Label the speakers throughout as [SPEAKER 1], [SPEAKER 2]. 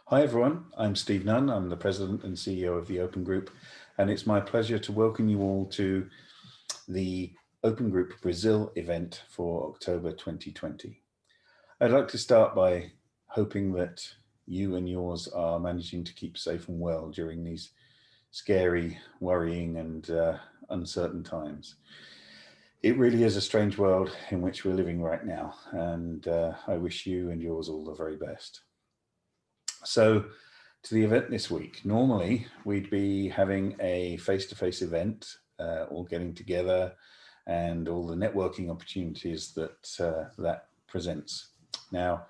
[SPEAKER 1] Hi everyone, I'm Steve Nunn. I'm the President and CEO of the Open Group, and it's my pleasure to welcome you all to the Open Group Brazil event for October 2020. I'd like to start by hoping that you and yours are managing to keep safe and well during these scary, worrying and uncertain times. It really is a strange world in which we're living right now, and I wish you and yours all the very best. So, to the event this week. Normally, we'd be having a face-to-face event, all getting together, and all the networking opportunities that that presents. Now,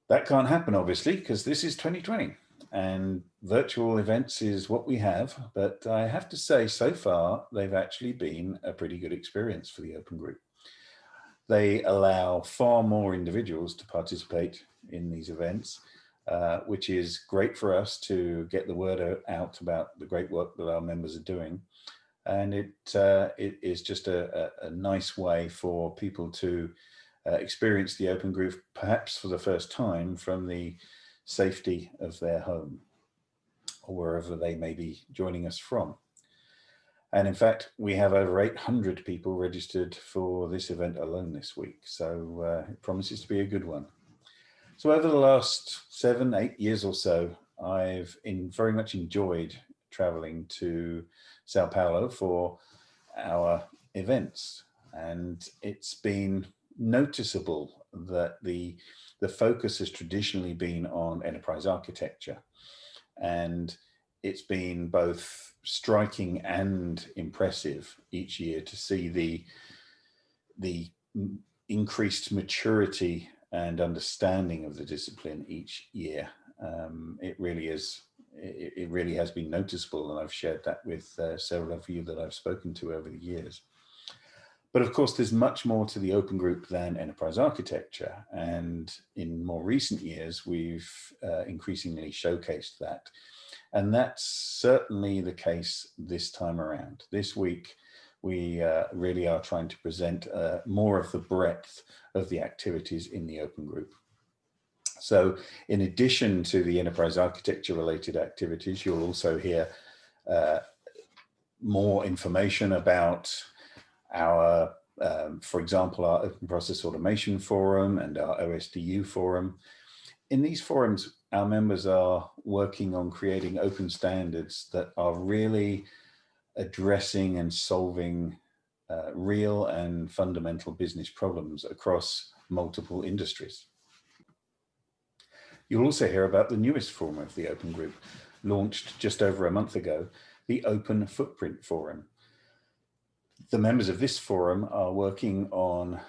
[SPEAKER 1] that can't happen, obviously, because this is 2020, and virtual events is what we have. But I have to say, so far, they've actually been a pretty good experience for the Open Group. They allow far more individuals to participate in these events, which is great for us to get the word out about the great work that our members are doing. And it is just a nice way for people to experience the Open Group, perhaps for the first time, from the safety of their home or wherever they may be joining us from. And in fact, we have over 800 people registered for this event alone this week. So it promises to be a good one. So over the last 7, 8 years or so, I've very much enjoyed traveling to Sao Paulo for our events. And it's been noticeable that the focus has traditionally been on enterprise architecture. And it's been both striking and impressive each year to see the increased maturity and understanding of the discipline each year. It really is. It really has been noticeable, and I've shared that with several of you that I've spoken to over the years. But of course, there's much more to the Open Group than enterprise architecture. And in more recent years, we've increasingly showcased that. And that's certainly the case this time around. This week, we really are trying to present more of the breadth of the activities in the Open Group. So in addition to the enterprise architecture related activities, you'll also hear more information about our, for example, our Open Process Automation Forum and our OSDU Forum. In these forums, our members are working on creating open standards that are really addressing and solving real and fundamental business problems across multiple industries. You'll also hear about the newest forum of the Open Group, launched just over a month ago, the Open Footprint Forum. The members of this forum are working on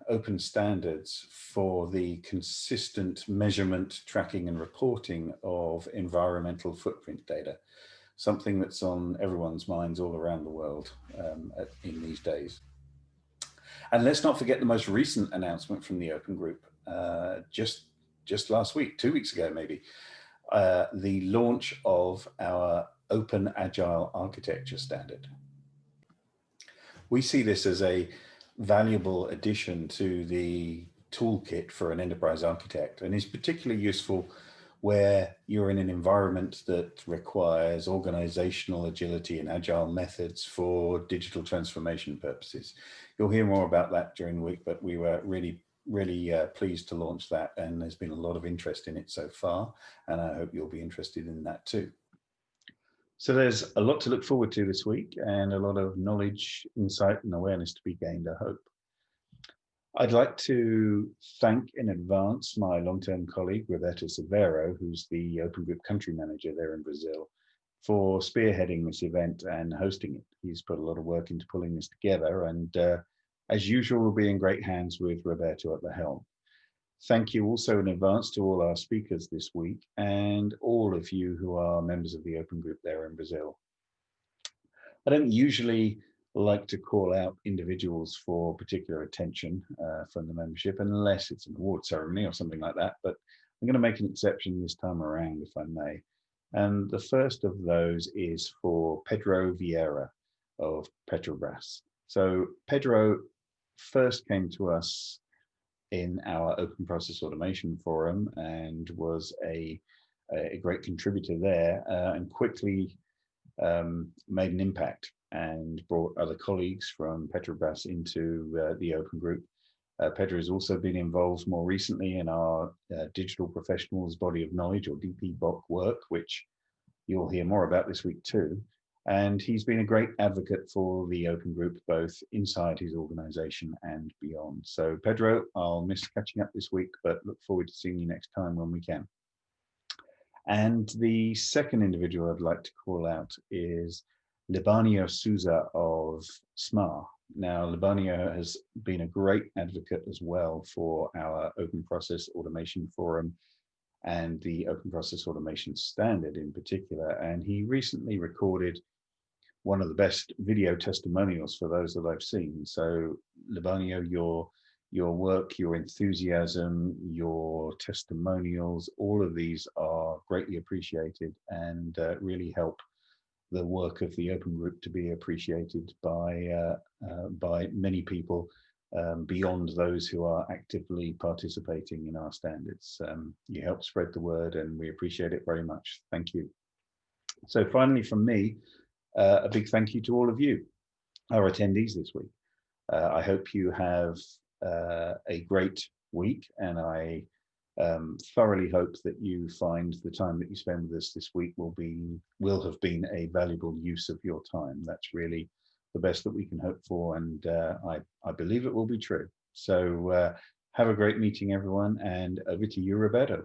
[SPEAKER 1] open standards for the consistent measurement, tracking and reporting of environmental footprint data, something that's on everyone's minds all around the world in these days. And let's not forget the most recent announcement from the Open Group, just last week, 2 weeks ago maybe, the launch of our Open Agile Architecture Standard. We see this as a valuable addition to the toolkit for an enterprise architect, and is particularly useful where you're in an environment that requires organizational agility and agile methods for digital transformation purposes. You'll hear more about that during the week, but we were really pleased to launch that, and there's been a lot of interest in it so far, and I hope you'll be interested in that too. So there's a lot to look forward to this week, and a lot of knowledge, insight and awareness to be gained, I hope. I'd like to thank in advance my long-term colleague, Roberto Severo, who's the Open Group Country Manager there in Brazil, for spearheading this event and hosting it. He's put a lot of work into pulling this together, and as usual, we'll be in great hands with Roberto at the helm. Thank you also in advance to all our speakers this week and all of you who are members of the Open Group there in Brazil. I don't usually like to call out individuals for particular attention from the membership unless it's an award ceremony or something like that, but I'm going to make an exception this time around if I may. And the first of those is for Pedro Vieira of Petrobras. So Pedro first came to us in our Open Process Automation Forum and was a great contributor there, and quickly made an impact and brought other colleagues from Petrobras into the Open Group. Pedro has also been involved more recently in our Digital Professionals Body of Knowledge, or DPBOK work, which you'll hear more about this week too. And he's been a great advocate for the Open Group, both inside his organization and beyond. So Pedro, I'll miss catching up this week, but look forward to seeing you next time when we can. And the second individual I'd like to call out is Libanio Souza of SMAR. Now, Libanio has been a great advocate as well for our Open Process Automation Forum and the Open Process Automation Standard in particular. And he recently recorded one of the best video testimonials for those that I've seen. So Libanio, your work, your enthusiasm, your testimonials, all of these are greatly appreciated and really help the work of the Open Group to be appreciated by many people beyond those who are actively participating in our standards. You help spread the word and we appreciate it very much. Thank you. So finally from me, a big thank you to all of you, our attendees this week. I hope you have a great week, and I thoroughly hope that you find the time that you spend with us this week will have been a valuable use of your time. That's really the best that we can hope for, and I believe it will be true. So have a great meeting, everyone, and over to you, Roberto.